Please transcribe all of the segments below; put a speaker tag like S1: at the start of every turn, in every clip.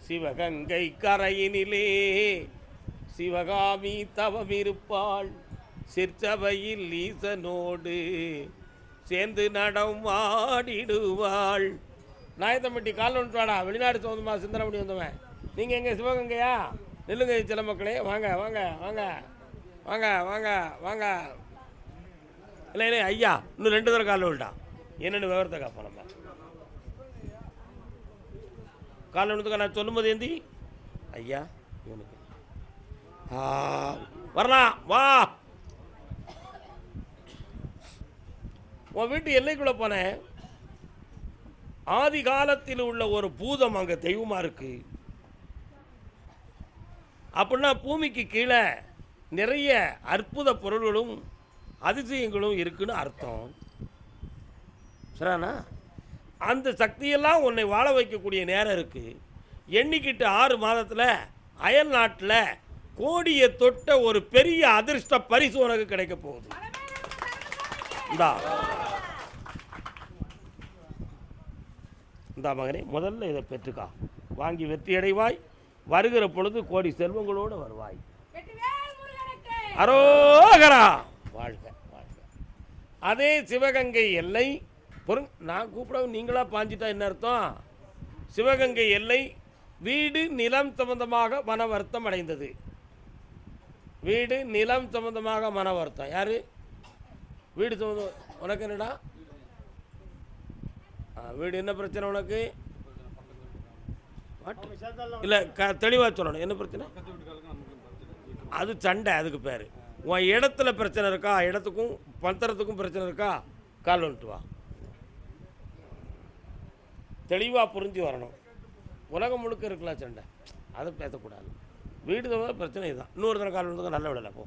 S1: சிவகங்கை கரையினிலே சிவகாமி தவமிருப்பாள், சிற்சபையில் ஈசனோடு சேர்ந்து நடம் ஆடிடுவாள். நாயத்தம்பட்டி கால் ஒன்றாடா, வெளிநாடு சோதமா சிந்தனப்படி வந்தவன். நீங்கள் எங்கே சிவகங்கையா? நெல்லுங்க சில மக்களே, வாங்க வாங்க வாங்க வாங்க வாங்க வாங்க. இல்லை இல்லை ஐயா, இன்னும் 2 தடவை காலில் விட்டான். என்னென்னு விவரத்தை காப்போம். நம்ம காலில் ஒன்றுக்கா நான் சொல்லும்போது ஏந்தி ஐயா இவனுக்கு வரலாம் வா. உன் வீட்டு எல்லைக்குள்ளே போனேன். ஆதி காலத்தில் உள்ள ஒரு பூதம் அங்கே தெய்வமாக இருக்கு. அப்படின்னா பூமிக்கு கீழே நிறைய அற்புத பொருள்களும் அதிசயங்களும் இருக்குன்னு அர்த்தம். சரிண்ணா? அந்த சக்தியெல்லாம் உன்னை வாழ வைக்கக்கூடிய நேரம் இருக்குது. எண்ணிக்கிட்டு 6 மாதத்தில் அயல் நாட்டில் கோடியை தொட்ட ஒரு பெரிய அதிர்ஷ்ட பரிசு உனக்கு கிடைக்க போகுது. இந்த மகனே, முதல்ல இதை பெற்றுக்கா. வாங்கி வெற்றி அடைவாய். வருகிற பொழுது கோடி செல்வங்களோடு வருவாய். அரோகரா. வாழ்க வாழ்க. அதே சிவகங்கை எல்லை நான் கூப்பிடவும் நீங்களா பாஞ்சிட்டா என்ன அர்த்தம்? சிவகங்கை எல்லை வீடு நிலம் சம்பந்தமாக மன வருத்தம் அடைந்தது. வீடு நிலம் சம்பந்தமாக மன வருத்தம். யாரு வீடு சம்பந்தம்? உனக்கு என்னடா வீடு என்ன பிரச்சனை உனக்கு? இல்லை தெளிவாக சொல்லணும். என்ன பிரச்சனை? அது சண்டை. அதுக்கு பேர் உன் இடத்துல பிரச்சனை இருக்கா? இடத்துக்கும் பத்திரத்துக்கும் பிரச்சனை இருக்கா? கால் வந்துட்டு வா. தெளிவாக புரிஞ்சு வரணும். உலகம் முழுக்க இருக்கலாம் சண்டை, அதை பேசக்கூடாது. வீடு தவிர பிரச்சனை இதுதான். இன்னொரு தடவை கால் வந்து நல்ல விடலை போ.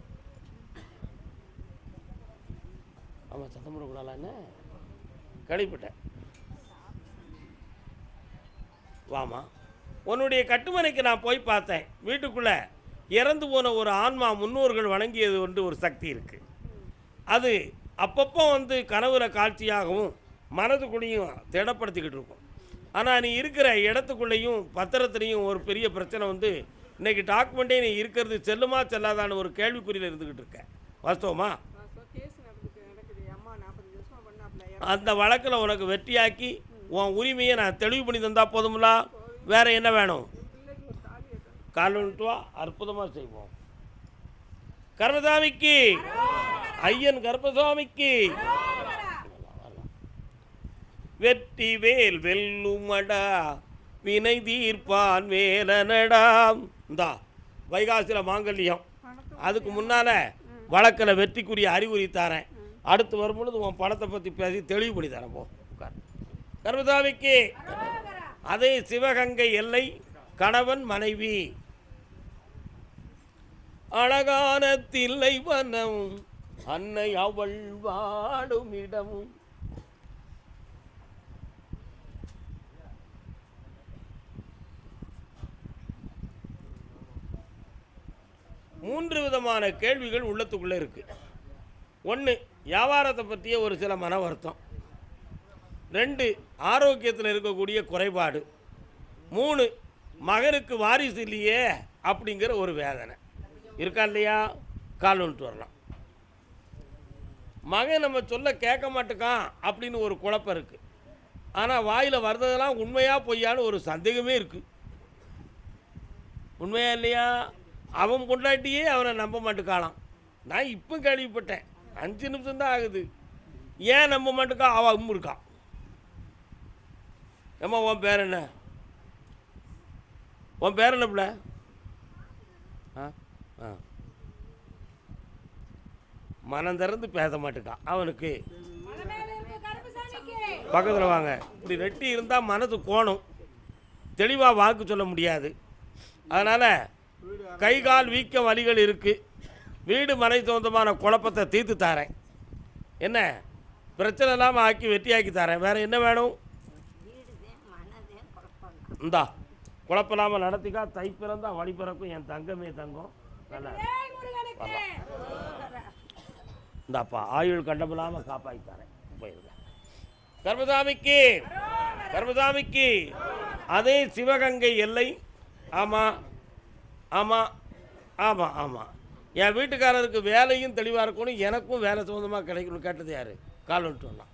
S1: ஆமாம், சத்தம் போடக்கூடாது. என்ன கழிப்பிட்டேன். வாமா. உன்னுடைய கட்டுமனைக்கு நான் போய் பார்த்தேன். வீட்டுக்குள்ளே இறந்து போன ஒரு ஆன்மா முன்னோர்கள் வணங்கியது கொண்டு ஒரு சக்தி இருக்குது. அது அப்பப்போ வந்து கனவுல காட்சியாகவும் மனதுக்குள்ளேயும் திடப்படுத்திக்கிட்டு இருக்கும். ஆனால் நீ இருக்கிற இடத்துக்குள்ளேயும் பத்திரத்துலேயும் ஒரு பெரிய பிரச்சனை வந்து இன்றைக்கி டாக்குமெண்ட்டே நீ இருக்கிறது செல்லுமா செல்லாதான்னு ஒரு கேள்விக்குறியில் இருந்துக்கிட்டு இருக்க. வாஸ்தவமா? அந்த வழக்கில் உனக்கு வெற்றியாக்கி உன் உரிமையை நான் தெளிவு பண்ணி தந்தால் போதும்ல. வேறு என்ன வேணும்? கால்வன்ட்டு வா. அற்புதமாக செய்வோம். கர்மசாமிக்கு, ஐயன் கர்மசாமிக்கு வெற்றி வேல் வெல்லுமடா, வினை தீர்ப்பான் வேலனடாம். இந்தா வைகாசியில் மாங்கல்யம். அதுக்கு முன்னால் வழக்கில் வெற்றிக்குரிய அறிகுறி தரேன். அடுத்து வரும்பொழுது உன் பணத்தை பற்றி பேசி தெளிவு பண்ணி தரேன். போ கர்மசாமிக்கு. அதே சிவகங்கை எல்லை கணவன் மனைவி. அழகான தில்லை வனம் அன்னை அவள் வாடும் இடம். மூன்று விதமான கேள்விகள் உள்ளத்துக்குள்ளே இருக்கு. 1, வியாபாரத்தை பற்றிய ஒரு சில மன வருத்தம். 2, ஆரோக்கியத்தில் இருக்கக்கூடிய குறைபாடு. 3, மகனுக்கு வாரிசு இல்லையே அப்படிங்கிற ஒரு வேதனை இருக்கா இல்லையா? கால் வந்துட்டு வரலாம். மகன் நம்ம சொல்ல கேட்க மாட்டேக்கான் அப்படின்னு ஒரு குழப்பம் இருக்குது. ஆனால் வாயில் வர்றதெல்லாம் உண்மையா பொய்யான்னு ஒரு சந்தேகமே இருக்குது. உண்மையா இல்லையா? அவன் கொண்டாட்டியே அவனை நம்ப மாட்டுக்காளாம். நான் இப்போ கேள்விப்பட்டேன். 5 நிமிஷம்தான் ஆகுது. ஏன் நம்ப மாட்டுக்கா? அவன் அம்மு இருக்கான். ஏம்மா உன் பேர் என்ன? உன் பேர் என்ன பிள்ளை? மனம் திறந்து பேச மாட்டுக்கான். அவனுக்கு பக்கத்தில் வாங்க. இப்படி வெட்டி இருந்தால் மனது கோணும், தெளிவாக வாக்கு சொல்ல முடியாது. அதனால் கை கால் வீக்க வலிகள் இருக்குது. வீடு மனை சொந்தமான குழப்பத்தை தீர்த்து தரேன். என்ன பிரச்சனை இல்லாமல் ஆக்கி வெட்டியாக்கி தரேன். வேறு என்ன வேணும்? இந்தா குழப்பம் இல்லாமல் நடத்திக்கா. தை பிறந்தா வழி பிறக்கும். என் தங்கமே தங்கம். நல்லா இந்தாப்பா ஆயுள் கண்டமில்லாமல் காப்பாற்றி தரேன். போயிருங்க. கர்மசாமிக்கு, கர்மசாமிக்கு. அதே சிவகங்கை எல்லை ஆமாம் ஆமாம் ஆமாம் ஆமாம். என் வீட்டுக்காரருக்கு வேலையும் தெளிவாக இருக்கணும், எனக்கும் வேலை சம்மந்தமாக கிடைக்கணும். கேட்டது யார்? கால் வந்துட்டு வரலாம்.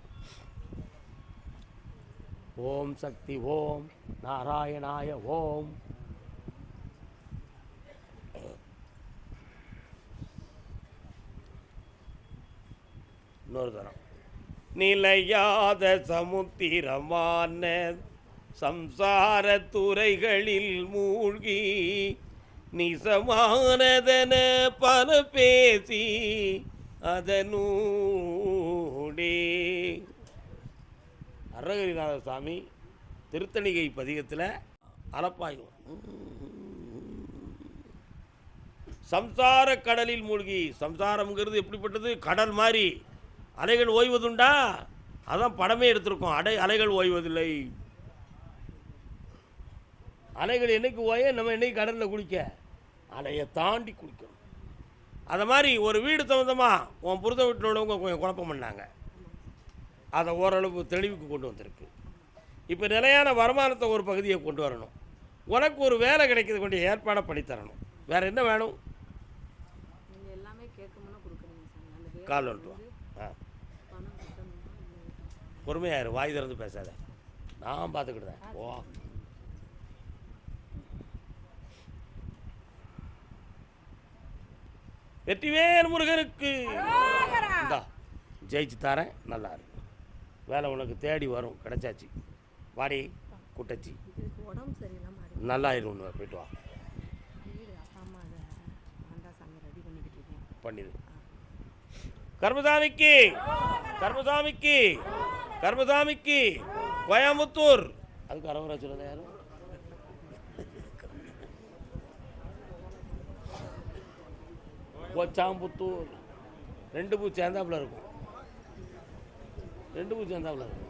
S1: ஓம் சக்தி ஓம் நாராயணாய ஓம். இன்னொரு தரம். நிலையாத சமுத்திரமான சம்சார துறைகளில் மூழ்கி நிசமானதன பல பேசி அதனூடே. அருணகிரிநாத சாமி திருத்தணிகை பதிகத்தில் அலப்பாயும் சம்சார கடலில் மூழ்கி. சம்சாரம்ங்கிறது எப்படிப்பட்டது? கடல் மாதிரி. அலைகள் ஓய்வதுண்டா? அதான் படமே எடுத்திருக்கோம். அலைகள் ஓய்வதில்லை. அலைகள் என்னைக்கு ஓய, நம்ம என்னைக்கு கடலில் குளிக்க? அலையை தாண்டி குளிக்கணும். அதை மாதிரி ஒரு வீடு சம்மந்தமாக உன் புருஷ வீட்டில் உள்ளவங்க கொஞ்சம் குழப்பம் பண்ணாங்க, அதை ஓரளவு தெளிவுக்கு கொண்டு வந்திருக்கு. இப்போ நிலையான வருமானத்தை ஒரு பகுதியை கொண்டு வரணும். உனக்கு ஒரு வேலை கிடைக்கிறது கொண்டு ஏற்பாடை பண்ணித்தரணும். வேறு என்ன வேணும்? கால் வந்துட்டு வா. பொறுமையாயிரு, வாய் திறந்து பேசாத, நான் பார்த்துக்கிட்டேன். ஓ, வெற்றிவேல் முருகனுக்கு இந்தா ஜெயிச்சு தரேன். நல்லா இருக்கு. வேலை உனக்கு தேடி வரும். கிடைச்சாச்சு. வாடி குட்டச்சி, நல்லா இருக்கும். போயிட்டு வா, பண்ணிடு. கர்மசாமிக்கு கர்மசாமிக்கு கர்மசாமிக்கு கோயம்புத்தூர். அதுக்கு அரவரா சொல்லுங்க. யாரும் கோச்சாம்புத்தூர். 2 பூ சேர்ந்தாப்புல இருக்கும். 2 பூ சேர்ந்தாப்புல இருக்கும்.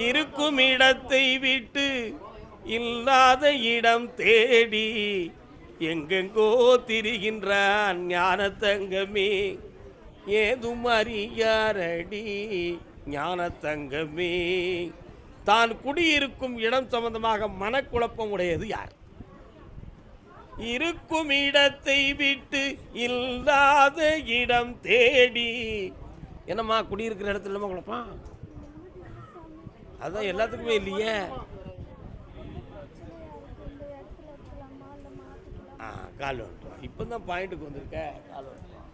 S1: இருக்கும் இடத்தை விட்டு இல்லாத இடம் தேடி எங்கெங்கோ திரிகின்றான் ஞானத்தங்கமே. ஏதும் அறியாரடி ஞானத்தங்கமே. தான் குடியிருக்கும் இடம் சம்பந்தமாக மனக்குழப்பம் உடையது யார்? இருக்கும் இடத்தை விட்டு இல்லாத இடம் தேடி. என்னம்மா குடியிருக்கிற இடத்துல இல்லமா குழப்பம்? அதான் எல்லாத்துக்குமே இல்லையே. கால் வந்துட்டோம். இப்போ தான் பாயிண்ட்டுக்கு வந்திருக்க. கால் வந்துட்டோம்.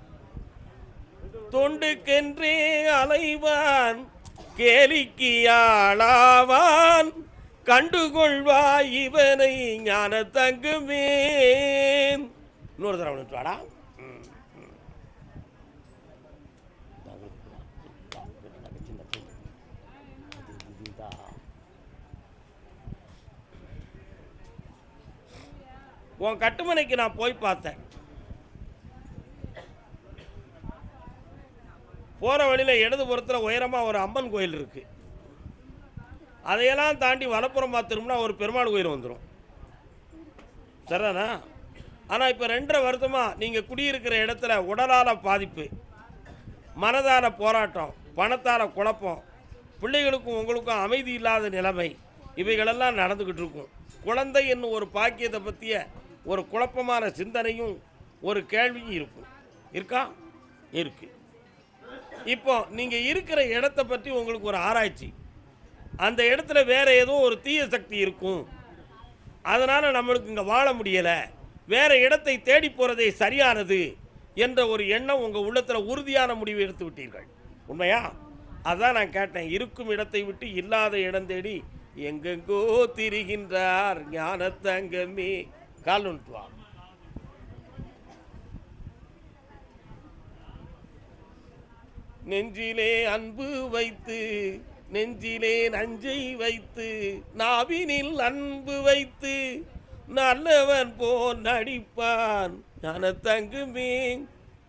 S1: தொண்டுக்கென்றே அலைவான் கேலிக்கியாளாவான் கண்டுகொள்வாய் இவனை ஞான தங்குமே. இன்னொரு தடவை வந்துட்டு வாடா. உன் கட்டுமனைக்கு நான் போய் பார்த்தேன். போகிற வழியில் இடதுபுறத்தில் உயரமாக ஒரு அம்மன் கோயில் இருக்குது. அதையெல்லாம் தாண்டி வலப்புறமாக திரும்பினா ஒரு பெருமாள் கோயில் வந்துடும். சரிதானா? ஆனால் இப்போ 2.5 வருஷமாக நீங்கள் குடியிருக்கிற இடத்துல உடலால் பாதிப்பு, மனதால் போராட்டம், பணத்தால் குழப்பம், பிள்ளைகளுக்கும் உங்களுக்கும் அமைதி இல்லாத நிலைமை, இவைகளெல்லாம் நடந்துக்கிட்டு இருக்கும். குழந்தை என்னும் ஒரு பாக்கியத்தை பற்றிய ஒரு குழப்பமான சிந்தனையும் ஒரு கேள்வியும் இருக்கும். இருக்கா? இருக்கு. இப்போ நீங்கள் இருக்கிற இடத்த பற்றி உங்களுக்கு ஒரு ஆராய்ச்சி. அந்த இடத்துல வேறு ஏதோ ஒரு தீய சக்தி இருக்கும், அதனால் நம்மளுக்கு இங்கே வாழ முடியலை, வேறு இடத்தை தேடி போகிறதே சரியானது என்ற ஒரு எண்ணம் உங்கள் உள்ளத்தில் உறுதியான முடிவு எடுத்து விட்டீர்கள். உண்மையா? அதான் நான் கேட்டேன். இருக்கும் இடத்தை விட்டு இல்லாத இடம் தேடி எங்கெங்கோ திரிகின்றார் ஞானத்தங்கமே. கால் வந்துட்டு வா. நெஞ்சிலே அன்பு வைத்து நெஞ்சிலே நஞ்சை வைத்து நாவினில் அன்பு வைத்து நல்லவன் போல் நடிப்பான் ஞானத்தங்குமே.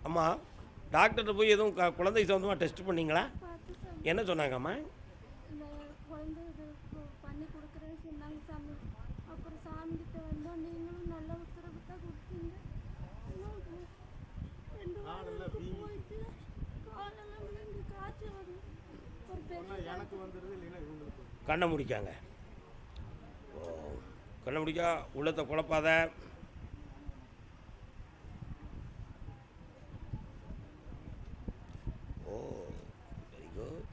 S1: அம்மா, டாக்டர்கிட்ட போய் எதுவும் குழந்தை சம்பந்தமாக டெஸ்ட் பண்ணிங்களா? என்ன சொன்னாங்கம்மா? கண்ணை முடிக்காங்க. கண்ண முடிக்கா, உள்ளத்தை குழப்பாத. ஓ வெரி குட்.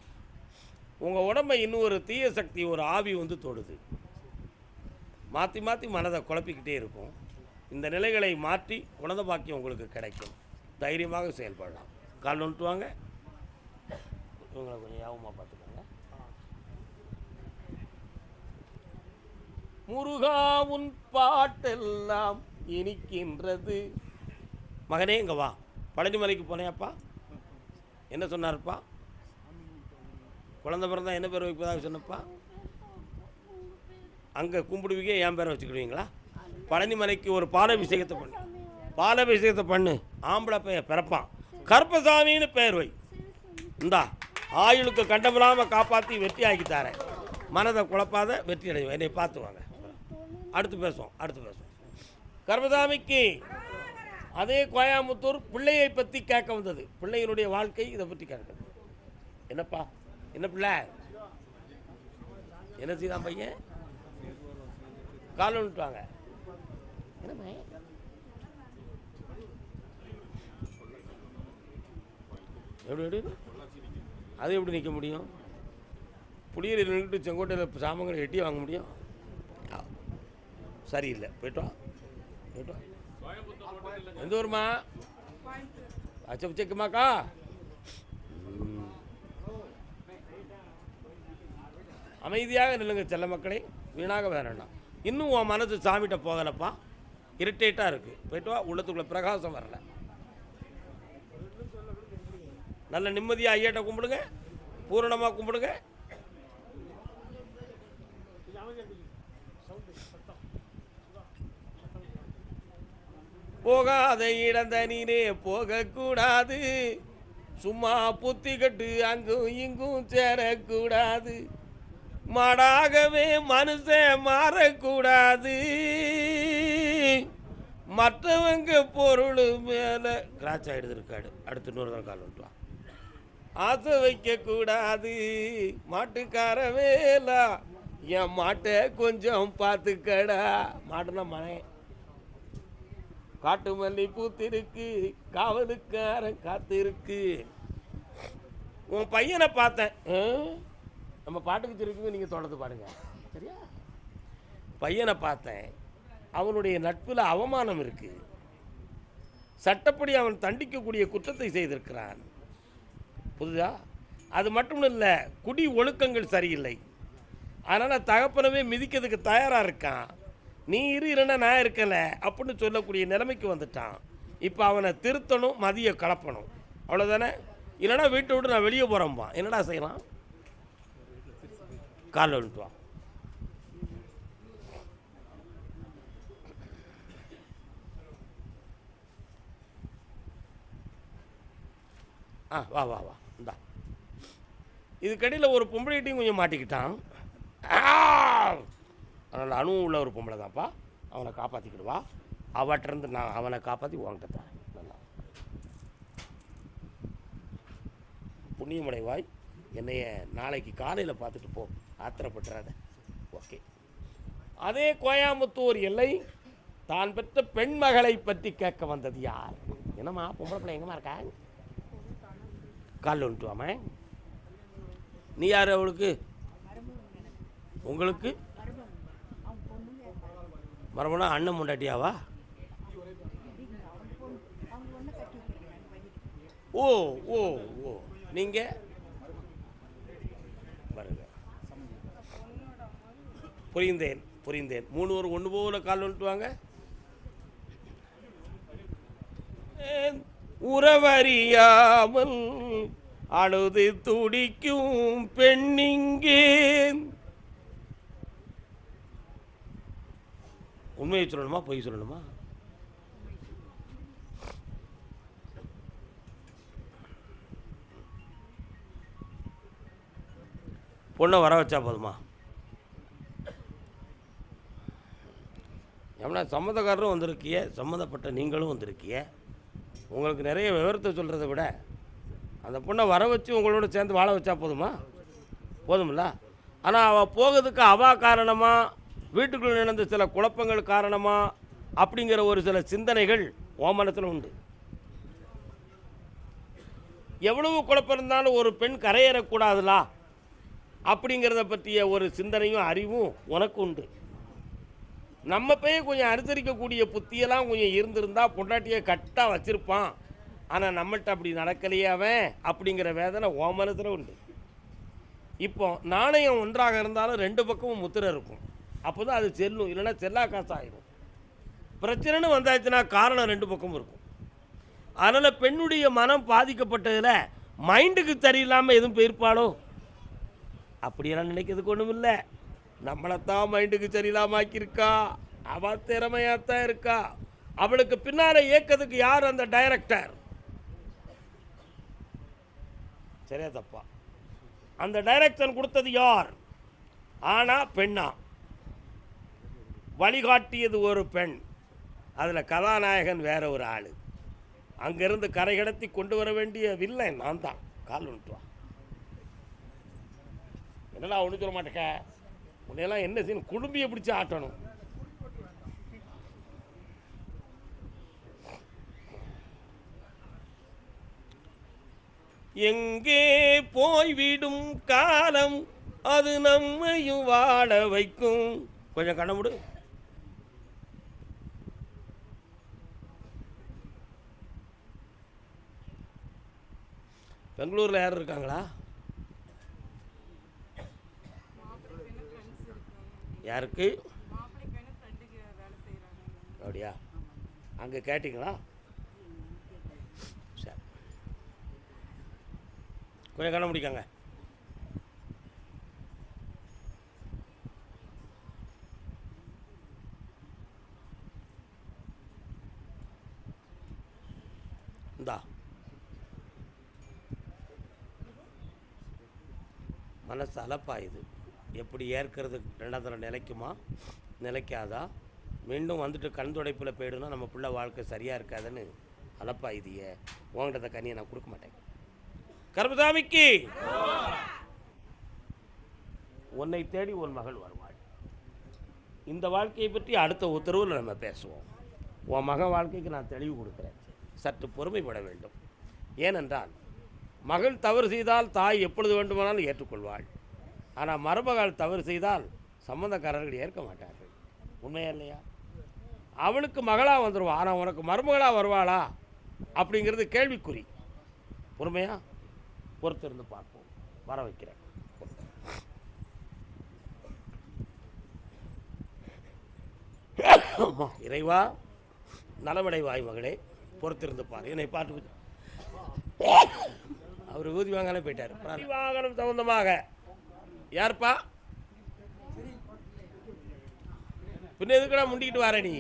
S1: உங்கள் உடம்பை இன்னும் ஒரு தீய சக்தி, ஒரு ஆவி வந்து தொடுது. மாற்றி மாற்றி மனதை குழப்பிக்கிட்டே இருக்கும். இந்த நிலைகளை மாற்றி குழந்தை பாக்கியம் உங்களுக்கு கிடைக்கும். தைரியமாக செயல்படலாம். கால் வந்துட்டு வாங்க. இவங்களை கொஞ்சம் யாபமாக பார்த்துக்கோங்க. முருகா உன் பாட்டெல்லாம் இனிக்கின்றது. மகனே இங்கே வா. பழனிமலைக்கு போனேப்பா, என்ன சொன்னார்ப்பா? குழந்தை பிறந்தா என்ன பேர் வைப்பதாக சொன்னப்பா? அங்கே கும்பிடுவீங்க, என் பேரை வச்சுக்கிடுவீங்களா? பழனிமலைக்கு ஒரு பாலாபிஷேகத்தை பண்ணு. பாலாபிஷேகத்தை பண்ணு. ஆம்பளை பையன் பிறப்பான், கருப்பசாமின்னு பேர் வை. இந்தா ஆயுளுக்கு கண்டமில்லாமல் காப்பாற்றி வெற்றி ஆக்கித்தாரேன். மனதை குழப்பாத, வெற்றி அடைவோம். என்னை பார்த்துவாங்க. அடுத்து பேசுவோம். கருப்பசாமிக்கு அதே கோயம்புத்தூர் பிள்ளையை பற்றி கேட்க வந்தது. பிள்ளையினுடைய வாழ்க்கை இதை பற்றி கேட்க. என்னப்பா, என்ன பிள்ளை, என்ன செய்தான் பையன்? கால் வந்துட்டாங்க. எப்படி அது எப்படி நிற்க முடியும்? புளியரில் நின்றுட்டு செங்கோட்டையில் சாமங்களை எட்டி வாங்க முடியும்? சரியில்லை. போய்ட்டோம். எந்த ஊருமா? அச்சக்குமாக்கா. அமைதியாக நில்லுங்க செல்ல மக்களை, வீணாக வேண்டாம். இன்னும் உன் மனசு சாமிகிட்ட போகலப்பா, இரிட்டேட்டாக இருக்குது. போய்ட்டு வா. உள்ளத்துக்குள்ள பிரகாசம் வரல. நல்ல நிம்மதியாக ஐயாட்ட கும்பிடுங்க, பூரணமாக கும்பிடுங்க. போகாத இடந்த நீரே போகக்கூடாது, சும்மா புத்தி கட்டு அங்கும் இங்கும் சேரக்கூடாது, மாடாகவே மனுஷன் மாறக்கூடாது, மற்றவங்க பொருள் மேலே கிராச் ஆகிடுது இருக்காடு. அடுத்து இன்னொரு தான் கால் வந்துட்டுவான். ஆசை வைக்கக்கூடாது, மாட்டுக்கார வேலா என் மாட்டை கொஞ்சம் பார்த்துக்கடா. மாட்டுனா மனேன். காட்டு மல்லி பூத்திருக்கு, காவலுக்காரன் காத்திருக்கு. உன் பையனை பார்த்தேன். நம்ம பாட்டுக்கு திருப்பி நீங்கள் தொடர்ந்து பாடுங்க, சரியா? பையனை பார்த்தேன். அவனுடைய நட்பில் அவமானம் இருக்கு. சட்டப்படி அவன் தண்டிக்கக்கூடிய குற்றத்தை செய்திருக்கிறான். புரியுதா? அது மட்டும் இல்லை, குடி ஒழுக்கங்கள் சரியில்லை. அதனால் தகப்பனவே மிதிக்கிறதுக்கு தயாராக இருக்கான். நீ இல்லைன்னா நான் இருக்கலை அப்படின்னு சொல்லக்கூடிய நிலைமைக்கு வந்துட்டான். இப்போ அவனை திருத்தணும், மதிய கலப்பணும், அவ்வளோதானே? இல்லைனா வீட்டை விட்டு நான் வெளியே போகிறோம்பா. என்னடா செய்யலாம்? காலில் விட்டுவா. வா வா வா. இந்தா இதுக்கடியில் ஒரு பொம்பளைட்டையும் கொஞ்சம் மாட்டிக்கிட்டான். அதனால் அணுவும் உள்ள ஒரு பொம்பளை தான்ப்பா. அவனை காப்பாற்றிக்கிடுவா. அவற்றிருந்து நான் அவனை காப்பாற்றி உங்கள்கிட்ட தான். நல்லா புண்ணியமடைவாய். என்னைய நாளைக்கு காலையில் பார்த்துட்டு போ, ஆத்திரப்பட்டுறாத. ஓகே. அதே கோயம்புத்தூர் எல்லை தான் பெற்ற பெண் மகளை பற்றி கேட்க வந்தது யார்? என்னம்மா பொம்பளை பிள்ளை எங்கம்மா இருக்கா? காலில் வந்துட்டுவாம. நீ யார் அவளுக்கு? உங்களுக்கு மரபுனா அண்ணன் முண்டாட்டியாவா? ஓ ஓ ஓ நீங்கள் பாருங்க. புரிந்தேன். 3 ஒரு ஒன்று போல கால் வந்துட்டுவாங்க. உறவறியாமல் அழுது துடிக்கும் பெண்ணிங்கே. உண்மையை சொல்லணுமா பொய் சொல்லணுமா? பொண்ணை வர வச்சா போதுமா? ஏன்னா சம்மந்தக்காரரும் வந்திருக்கிய, சம்மந்தப்பட்ட நீங்களும் வந்திருக்கிய. உங்களுக்கு நிறைய விவரத்தை சொல்கிறத விட அந்த பொண்ணை வர வச்சு உங்களோட சேர்ந்து வாழ வச்சா போதுமா? போதுமில்ல? ஆனால் அவள் போகிறதுக்கு அவள் காரணமாக வீட்டுக்குள்ளே நடந்த சில குழப்பங்கள் காரணமாக அப்படிங்கிற ஒரு சில சிந்தனைகள் உன் மனசில் உண்டு. எவ்வளவு குழப்பம் இருந்தாலும் ஒரு பெண் கரையேறக்கூடாதுலா அப்படிங்கிறத பற்றிய ஒரு சிந்தனையும் அறிவும் உனக்கு உண்டு. நம்ம போய் கொஞ்சம் அனுசரிக்கக்கூடிய புத்தியெல்லாம் கொஞ்சம் இருந்திருந்தால் பொண்டாட்டியை கட்டாக வச்சுருப்பான். ஆனால் நம்மள்கிட்ட அப்படி நடக்கலையே அவன் அப்படிங்கிற வேதனை உன் மனசில் உண்டு. இப்போ நாணயம் ஒன்றாக இருந்தாலும் 2 பக்கமும் முத்திரை இருக்கும். அப்போ தான் அது செல்லும், இல்லைன்னா செல்லா காசு ஆகிடும். பிரச்சனைன்னு வந்தாச்சுன்னா காரணம் 2 பக்கமும் இருக்கும். அதனால் பெண்ணுடைய மனம் பாதிக்கப்பட்டதில் மைண்டுக்கு சரியில்லாமல் எதுவும் போயிருப்பாளோ அப்படியெல்லாம் நினைக்கிறதுக்கு ஒன்றும் இல்லை. நம்மளைத்தான் மைண்டுக்கு சரியில்லாமல் ஆக்கியிருக்கா. அவள் திறமையாகத்தான் இருக்கா. அவளுக்கு பின்னால் இயக்கத்துக்கு யார் அந்த டைரக்டர்? சரியா தப்பா? அந்த டைரக்ஷன் கொடுத்தது யார்? ஆனா பெண்ணா? வழிகாட்டியது ஒரு பெண். அதில் கதாநாயகன் வேற ஒரு ஆள். அங்கிருந்து கரை கடத்தி கொண்டு வர வேண்டிய வில்லன் நான் தான். கால் வந்துட்டு வா. என்னடா ஒன்று சொல்ல மாட்டேக்க? உன்னையெல்லாம் என்ன செய்யணும்? குடும்பியை பிடிச்சி ஆட்டணும். எங்கே போய்விடும் காலம் அது நம்மையும் வாழ வைக்கும். கொஞ்சம் கண்ண முடு. பெங்களூரில் யாரும் இருக்காங்களா? யாருக்கு? அப்படியா? அங்கே கேட்டிங்களா? சரி, கொஞ்சம் கண்ண முடிக்காங்க. இந்தா மனசு அலப்பாயுது. எப்படி ஏற்கிறது 2ஆம் தரம் நிலைக்குமா நிலைக்காதா? மீண்டும் வந்துட்டு கண் துடைப்பில் போயிடுனா நம்ம பிள்ளை வாழ்க்கை சரியாக இருக்காதுன்னு அலப்பாயுதியே. உங்கள்கிட்ட கனியை நான் கொடுக்க மாட்டேன். கருப்பசாமிக்கு உன்னை தேடி ஒரு மகள் வருவாள். இந்த வாழ்க்கையை பற்றி அடுத்த உத்தரவில் நம்ம பேசுவோம். உன் மகன் வாழ்க்கைக்கு நான் தெளிவு கொடுக்குறேன். சற்று பொறுமைப்பட வேண்டும். ஏனென்றால் மகள் தவறு செய்தால் தாய் எப்பொழுது வேண்டுமானாலும் ஏற்றுக்கொள்வாள். ஆனால் மருமகள் தவறு செய்தால் சம்பந்தக்காரர்கள் ஏற்க மாட்டார்கள். உண்மையா இல்லையா? அவளுக்கு மகளாக வந்துடுவா. ஆனால் உனக்கு மருமகளாக வருவாளா அப்படிங்கிறது கேள்விக்குறி. பொறுமையா பொறுத்திருந்து பார்ப்போம். வர வைக்கிறேன். இறைவா நலமடைவாய் மகளே, பொறுத்திருந்து பார். என்னை பார்த்து அவர் ஊதி வாங்காலே போயிட்டார். வாகனம் சம்பந்தமாக யார்ப்பா? பின்ன எதுக்குடா முண்டிக்கிட்டு வர? நீ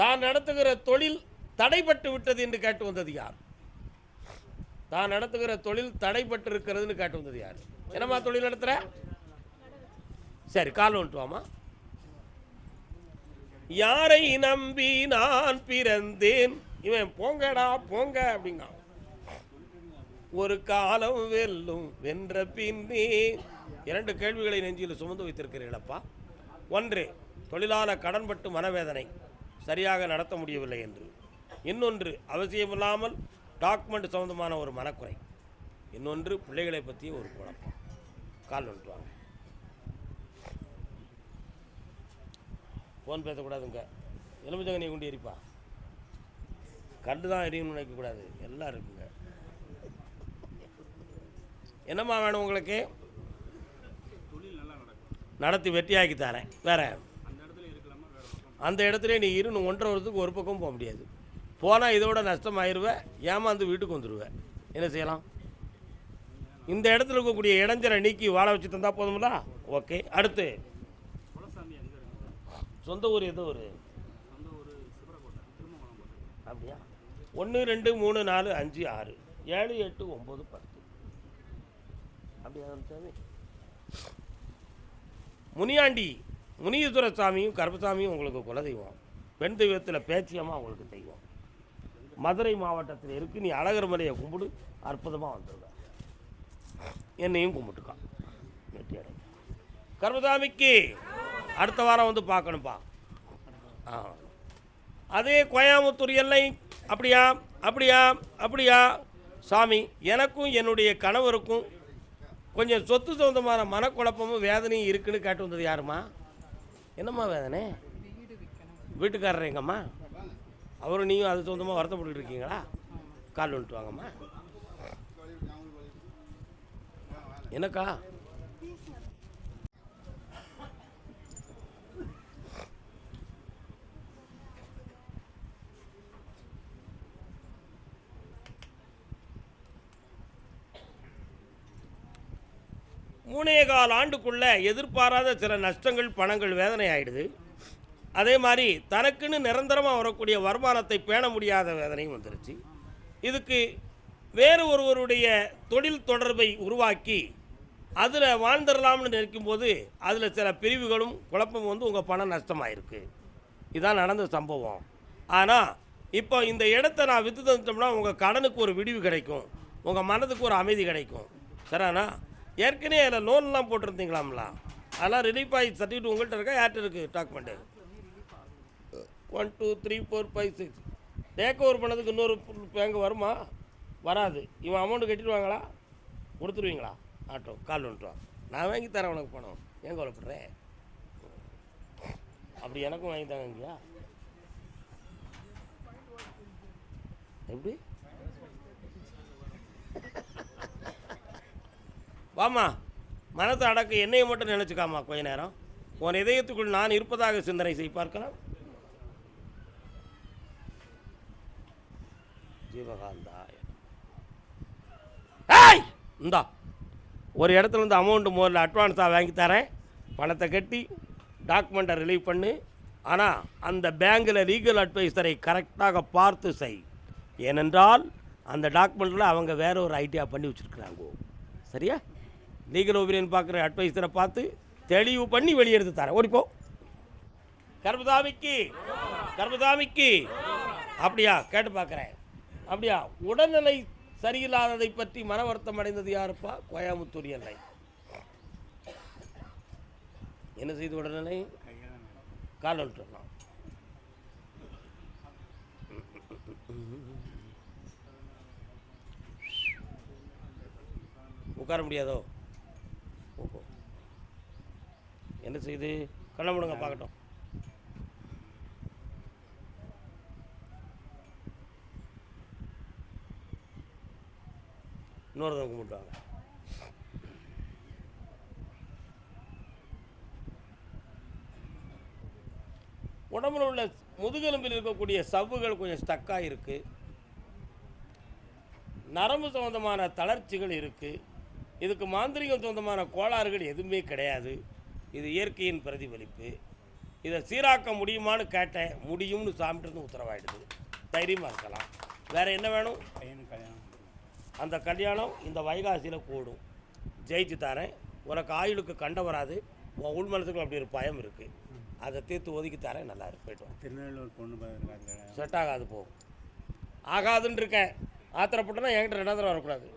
S1: தான் நடத்துகிற தொழில் தடைப்பட்டு விட்டது என்று கேட்டு வந்தது யார்? தான் நடத்துகிற தொழில் தடைப்பட்டு இருக்கிறதுன்னு கேட்டு வந்தது யார்? என்னம்மா தொழில் நடத்துற? சரி, கால் வந்துட்டு வாமா. யாரை நம்பி நான் பிறந்தேன்? இவன் போங்கடா போங்க அப்படிங்க. ஒரு காலம் வெல்லும் வென்ற பின்னே. 2 கேள்விகளை நெஞ்சில் சுமந்து வைத்திருக்கிறீர்களப்பா. 1, தொழிலாளர் கடன்பட்டு மனவேதனை, சரியாக நடத்த முடியவில்லை என்று. இன்னொன்று, அவசியமில்லாமல் டாக்குமெண்ட் சம்பந்தமான ஒரு மனக்குறை. இன்னொன்று, பிள்ளைகளை பற்றி ஒரு குழப்பம். கால் வந்துட்டு வாங்க. ஃபோன் பேசக்கூடாதுங்க. எலுமிச்சங்க கொண்டு எரிப்பா. கண்டு தான் எரியணும்னு நினைக்கக்கூடாது. எல்லாம் இருக்குங்க. என்னம்மா வேணும் உங்களுக்கு? நடத்தி வெற்றியாக்கி தரேன். வேற அந்த இடத்துல நீ இரு. 1.5 வருஷத்துக்கு ஒரு பக்கம் போக முடியாது. போனால் இதோட நஷ்டமாயிருவேன். ஏமாந்து வீட்டுக்கு வந்துடுவேன். என்ன செய்யலாம்? இந்த இடத்துல இருக்கக்கூடிய இடைஞ்சலை நீக்கி வாழ வச்சு தந்தா போதுங்களா? ஓகே. அடுத்து சொந்த ஊர் எதோ ஒரு அப்படியா? 1 2 3 4 5 6 7 8 9 10 அப்படியா? முனியாண்டி முனீஸ்வர சாமியும் கருப்பசாமியும் உங்களுக்கு குலதெய்வம். பெண் தெய்வத்தில் பேச்சியமாக உங்களுக்கு தெய்வம். மதுரை மாவட்டத்தில் இருக்கு. நீ அழகர் மலையை கும்பிடு, அற்புதமாக வந்துடுவ. என்னையும் கும்பிட்டுக்கான். வெற்றி அடை. கருப்பசாமிக்கு அடுத்த வாரம் வந்து பார்க்கணும்ப்பா. அதே கோயம்புத்தூர் எல்லை. அப்படியா அப்படியா அப்படியா சாமி, எனக்கும் என்னுடைய கணவருக்கும் கொஞ்சம் சொத்து சொந்தமான மனக்குழப்பமும் வேதனையும் இருக்குன்னு கேட்டு வந்தது யாருமா? என்னம்மா வேதனை? வீட்டுக்காரர் எங்கம்மா? அவரும் நீயும் அது சொந்தமாக வருத்தப்பட்டு இருக்கீங்களா? கால் வந்துட்டு வாங்கம்மா. எனக்கா? மூணே கால் ஆண்டுக்குள்ள எதிர்பாராத சில நஷ்டங்கள், பணங்கள், வேதனை ஆயிடுது. அதே மாதிரி தனக்குன்னு நிரந்தரமாக வரக்கூடிய வருமானத்தை பேண முடியாத வேதனையும் வந்துருச்சு. இதுக்கு வேறு ஒருவருடைய தொழில் தொடர்பை உருவாக்கி அதில் வாழ்ந்துடலாம்னு நினைக்கும் போது அதில் சில பிரிவுகளும் குழப்பமும் வந்து உங்கள் பணம் நஷ்டமாயிருக்கு. இதுதான் நடந்த சம்பவம். ஆனால் இப்போ இந்த இடத்த நான் விற்று தந்துட்டோம்னா உங்கள் கடனுக்கு ஒரு விடிவு கிடைக்கும், உங்கள் மனதுக்கு ஒரு அமைதி கிடைக்கும். சரிண்ணா? ஏற்கனவே அதில் லோன்லாம் போட்டிருந்தீங்களாம்ல, அதெல்லாம் ரிலீஃப் ஆகி சர்டிஃபிகேட் உங்கள்கிட்ட இருக்கா? யார்கிட்ட இருக்குது டாக்குமெண்ட்டு? 1 2 3 4 5 6 டேக் ஓவர் பண்ணதுக்கு இன்னொரு பேங்க் வருமா? வராது. இவன் அமௌண்ட்டு கட்டிடுவாங்களா? கொடுத்துருவீங்களா? ஆட்டோ கால் வந்துட்டுவான், நான் வாங்கி தரேன் உனக்கு பணம், ஏன் கவலைப்படுறேன்? அப்படி எனக்கும் வாங்கி தாங்கங்கய்யா. எப்படி வாமா, மனத்தை அடக்க என்னையை மட்டும் நினச்சிக்காமா கொஞ்ச நேரம். உன் இதயத்துக்குள் நான் இருப்பதாக சிந்தனை செய் பார்க்கலாம். ஜீவகாந்தா இந்தா ஒரு இடத்துல இருந்து அமௌண்ட்டு முதல்ல அட்வான்ஸாக வாங்கி தரேன், பணத்தை கட்டி டாக்குமெண்ட்டை ரிலீவ் பண்ணு. ஆனால் அந்த பேங்கில் லீகல் அட்வைஸரை கரெக்டாக பார்த்து செய். ஏனென்றால் அந்த டாக்குமெண்ட்டில் அவங்க வேற ஒரு ஐடியா பண்ணி வச்சுருக்குறாங்க. சரியா? லீகல் ஒப்பீனியன் பார்க்குற அட்வைஸரை பார்த்து தெளிவு பண்ணி வெளியெடுத்து தரேன். ஓடிப்போ. கர்மசாமிக்கு கர்மசாமிக்கு அப்படியா கேட்டு பார்க்குறேன். அப்படியா? உடல்நிலை சரியில்லாததை பற்றி மன வருத்தம் அடைந்தது யாருப்பா? கோயம்புத்தூர் எல்லை. என்ன செய்து உடல்நிலை? கால் வந்துட்டோம். உட்கார முடியாதோ? ஓஹோ, என்ன செய்து? கண்ண முடுங்க பார்க்கட்டும். இன்னொருத்தவங்க கும்பிட்டாங்க. உடம்புல உள்ள முதுகெலும்பில் இருக்கக்கூடிய சவ்வுகள் கொஞ்சம் ஸ்டக்காக இருக்குது. நரம்பு சம்பந்தமான தளர்ச்சிகள் இருக்குது. இதுக்கு மாந்திரிகம் சொந்தமான கோளாறுகள் எதுவுமே கிடையாது. இது இயற்கையின் பிரதிபலிப்பு. இதை சீராக்க முடியுமான்னு கேட்டேன். முடியும்னு சாமிட்டு உத்தரவாயிடுது. தைரியமாக இருக்கலாம். வேறு என்ன வேணும்? அந்த கல்யாணம் இந்த வைகாசியில் கூடும். ஜெயிச்சு தரேன். உனக்கு ஆயுளுக்கு கண்ட வராது. உன் உள் மனசுக்குள்ள அப்படி ஒரு பயம் இருக்குது. அதை தீர்த்து ஒதுக்கி தரேன். நல்லா இருக்கு. போய்ட்டு
S2: திருநெல்வேலூர் பொண்ணு
S1: செட் ஆகாது. போ. ஆகாதுன்னு இருக்கேன். ஆத்திரப்பட்டனா என்கிட்ட 2 தடவை வரக்கூடாது.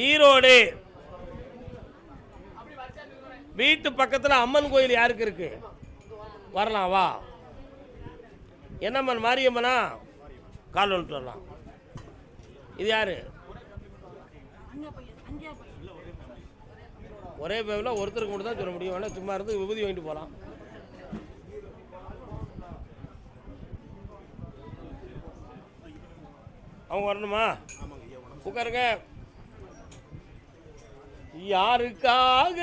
S1: ஈரோடு வீட்டு பக்கத்தில் அம்மன் கோயில் யாருக்கு இருக்கு? வரலாம் வா. என்னம்மன்? மாரியம்மனா? கால் வந்துட்டு வரலாம். இது யாரு? ஒரே பேவில் ஒருத்தருக்கு மட்டும் தான் சொல்ல முடியும். வேணா சும்மா இருந்து விபூதி வாங்கிட்டு போகலாம். அவங்க வரணுமா? உட்காருங்க. யாருக்காக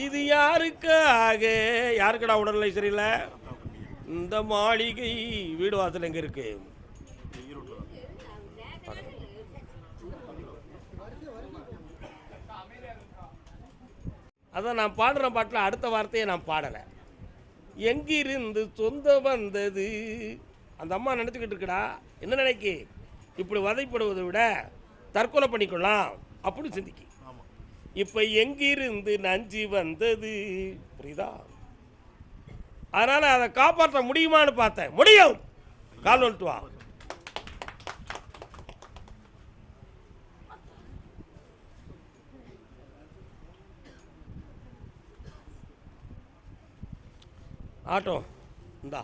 S1: இது? யாருக்காக? யாருக்கடா உடல்நிலை சரியில்லை? இந்த மாளிகை வீடு வாசல் எங்கே இருக்கு? அதான் நான் பாடுற பாட்டில் அடுத்த வார்த்தையை நான் பாடலை. எங்கிருந்து சொந்த வந்தது? அந்த அம்மா நினச்சிக்கிட்டு இருக்குடா. என்ன நினைக்கி? இப்படி வதைப்படுவதை விட தற்கொலை பண்ணிக்கொள்ளலாம் அப்படின்னு சிந்திக்கி. இப்போ எங்கிருந்து நஞ்சு வந்தது? புரியுதா? அதனால் அதை காப்பாற்ற முடியுமான்னு பார்த்தேன். முடியும். கால் வந்துட்டு வா. ஆட்டோ இந்தா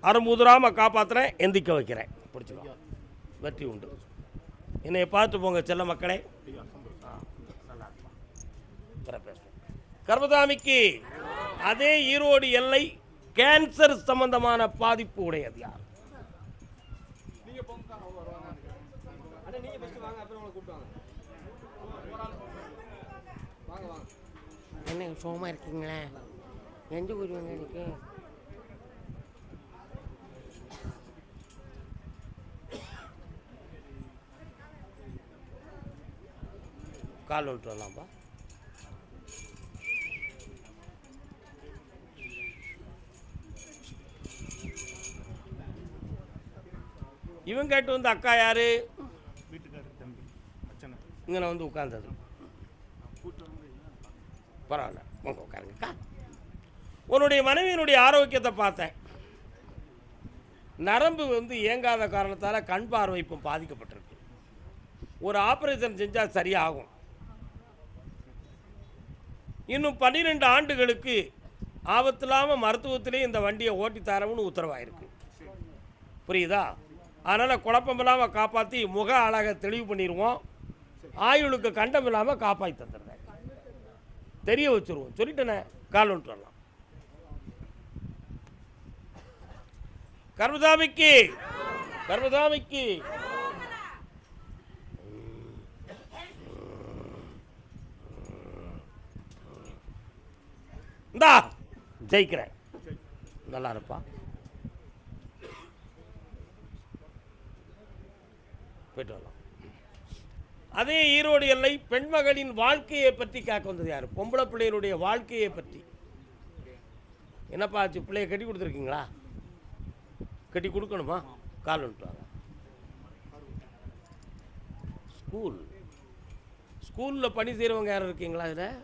S1: அறமுதுராமல் காப்பாற்றுறேன், எந்திக்க வைக்கிறேன். பிடிச்சிக்கோ, வெற்றி உண்டு. என்னைய பார்த்து போங்க செல்ல மக்களே. கர்மசாமிக்கு அதே ஈரோடு எல்லை கேன்சர் சம்பந்தமான பாதிப்பு உடையது யார்? என்ன சோமா இருக்கீங்களா? எந்த ஊர் இருக்கு? கால் விட்டு வரலாம்ப்பா. இவன் கேட்டு வந்து அக்கா யாரு? இங்கே வந்து உட்கார்ந்தது. பரவாயில்ல, உங்க உட்காருங்கக்கா. உன்னுடைய மனைவியினுடைய ஆரோக்கியத்தை பார்த்தேன். நரம்பு வந்து இயங்காத காரணத்தால் கண் பார்வை இப்போ பாதிக்கப்பட்டிருக்கு. ஒரு ஆப்ரேஷன் செஞ்சால் சரியாகும். இன்னும் 12 ஆண்டுகளுக்கு ஆபத்தில்லாமல் மருத்துவத்திலே இந்த வண்டியை ஓட்டி தரவுன்னு உத்தரவாயிருக்கு. புரியுதா? அதனால் குழப்பம் இல்லாமல் காப்பாற்றி முக அழகை தெளிவு பண்ணிடுவோம். ஆயுளுக்கு கண்டம் இல்லாமல் காப்பாற்றி தந்துடுறேன், தெரிய வச்சுருவோம். சொல்லிட்டேனே, கால் ஒன்று வரலாம். கர்மசாமிக்கு கர்மசாமிக்கு இந்தா ஜெயிக்கிறேன். நல்லா இருப்பா. போயிட்டு வரலாம். அதே ஈரோடு எல்லை பெண்மகளின் வாழ்க்கையை பற்றி கேட்க வந்தது யார்? பொம்பளை பிள்ளைகளுடைய வாழ்க்கையை பற்றி. என்னப்பா ஆச்சு? பிள்ளைய கட்டி கொடுத்துருக்கீங்களா? கட்டி கொடுக்கணுமா? கால் வந்துட்டு ஸ்கூலில் பணி செய்கிறவங்க யாரும் இருக்கீங்களா? இதில்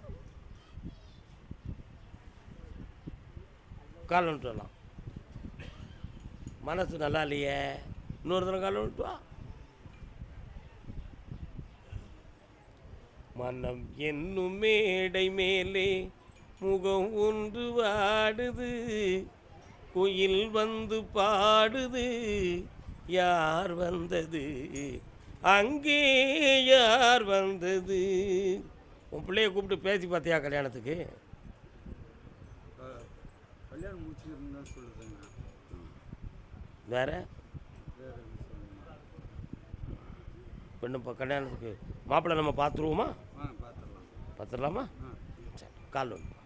S1: கால் வந்துட்டு வரலாம். மனசு நல்லா இல்லையே, இன்னொரு தடவை கால் வந்துட்டு வா. மனம் என்னும் மேடை மேலே முகம் ஒன்று வாடுது, குயில் வந்து பாடுது, யார் வந்தது அங்கே, யார் வந்தது? உன் பிள்ளைய கூப்பிட்டு பேசி பார்த்தியா கல்யாணத்துக்கு? கல்யாணம் முடிச்சுருந்தா சொல்லுதுங்க. வேற பெண்ணு இப்போ கல்யாணத்துக்கு மாப்பிள்ளை நம்ம பார்த்துருவோமா? பார்த்துடலாமா? சரி, கால் ஒன்று.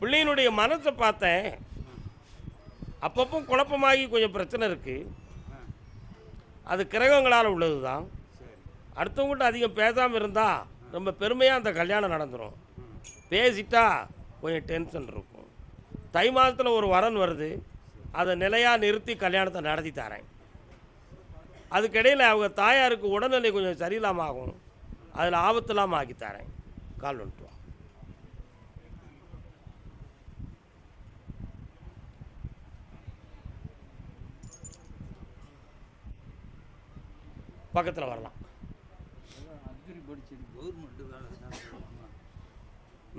S1: பிள்ளையினுடைய மனசை பார்த்தேன். அப்பப்போ குழப்பமாகி கொஞ்சம் பிரச்சனை இருக்குது. அது கிரகங்களால் உள்ளது தான். அடுத்தவங்கள்ட்ட அதிகம் பேசாமல் இருந்தால் ரொம்ப பெருமையாக அந்த கல்யாணம் நடந்துடும். பேசிட்டா கொஞ்சம் டென்ஷன் இருக்கும். தை மாதத்தில் ஒரு வரன் வருது, அதை நிலையாக நிறுத்தி கல்யாணத்தை நடத்தி தரேன். அதுக்கிடையில் அவங்க தாயாருக்கு உடல்நிலை கொஞ்சம் சரியில்லாமல் ஆகும், அதில் ஆபத்து இல்லாமல் ஆக்கி தரேன். கால் வந்துட்டு வா. பக்கத்தில் வரலாம்.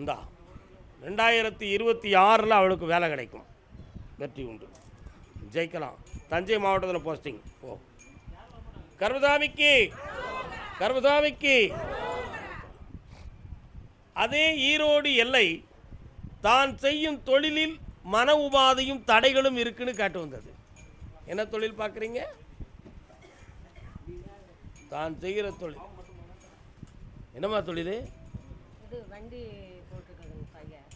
S1: இந்தா 2026 அவளுக்கு வேலை கிடைக்கும், வெற்றி உண்டு, ஜெயிக்கலாம். தஞ்சை மாவட்டத்தில் போஸ்டிங் போ. கர்மசாமிக்கு கர்மசாமிக்கு அதே ஈரோடு எல்லை தான் செய்யும் தொழிலில் மன உபாதையும் தடைகளும் இருக்குன்னு காட்டு வந்தது. என்ன தொழில் பார்க்குறீங்க? தான் செய்கிற தொழில் என்னம்மா தொழில்?
S2: இது வண்டி போட்டுருக்குதுங்க பையன்.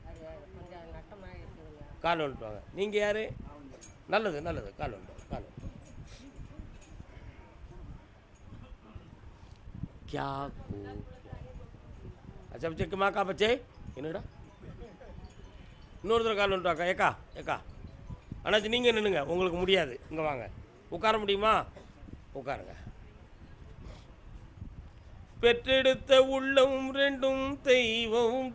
S2: அது கொஞ்சம் நட்டமாக இருக்குதுங்க.
S1: கால் வந்துட்டுவாங்க. நீங்கள் யார்? நல்லது நல்லது, கால் வந்துட்டு கால். क्या को अच्छा बच्चे कमा का बच्चे என்னடா இன்னொரு தடவை கால் வந்துட்டு வாக்கா. ஏக்கா ஏக்கா அண்ணாச்சி நீங்கள் நின்றுங்க, உங்களுக்கு முடியாது, இங்கே வாங்க. உட்கார முடியுமா? உட்காருங்க. பெற்றெடுத்த உள்ளம் ரெண்டும் தெய்வம்